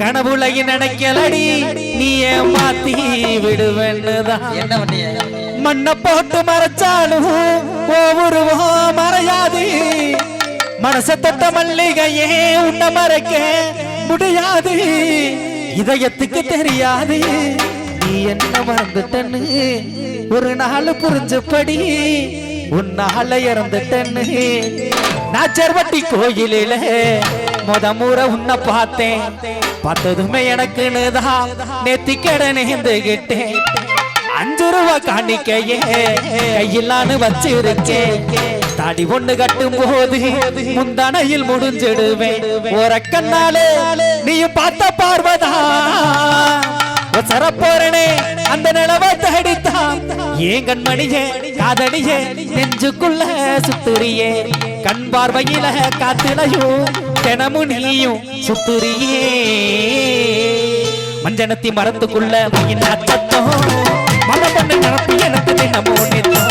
கனவுலகி நினைக்கலடி நீ ஏமாத்தி விடுவேன்னுதான். என்ன பண்ணிய? மண்ணை போட்டு மறைச்சாலும் ஒவ்வொருவம் மறையாது. மனச தொட்ட மல்லிகையே உன்னை மறைக்க முடியாது. இதயத்துக்கு தெரியாது நீ என்ன மறந்துட்டன்னு. ஒரு நாள் புரிஞ்சபடி உன்னால இறந்துட்டன்னு. நாச்சர்வட்டி கோயிலில முறை உன்னை பார்த்தேன். பார்த்ததுமே எனக்குன்னு தான் நேத்தி கட நேர்ந்துகிட்டேன். 5 ரூபா காணிக்கையே கையிலான்னு வச்சிருக்கேன். தாடி ஒண்ணு கட்டும் போது முந்தானையில் முடிஞ்சிடுவேன். ஒரு கண்ணாலே நீயும் பார்த்த பார்வதா சரப்போறனே அந்த நிலவை தடித்தான். ஏன் கண்மணியே காதடியே நெஞ்சுக்குள்ள சுத்துறியே. கண் பார்வையில காத்துலையும் தினமும் நீயும் சுத்துறியே. மஞ்சனத்தி மரத்துக்குள்ள மயின் சத்தம் மனம் பண்ண நடத்தி எனக்கு தினமும் நிற்கும்.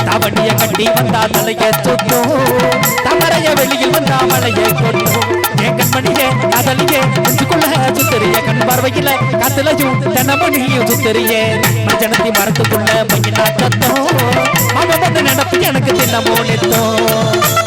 தாவணிய கட்டி வந்தா தலைய சொத்தும். தமரைய வெளியில் வந்தா மலைய கொட்டும். என் கண்மணியே காதலியே நெஞ்சுக்குள்ள சுத்தறிய. கண் பார்வையில காத்துலையும் தினமும் நீயும் சுத்தறியே. மஞ்சனத்தி மரத்துக்குள்ள மயின் சத்தம் மனம் பண்ண நடத்தி எனக்கு தினமும் நிற்கும்.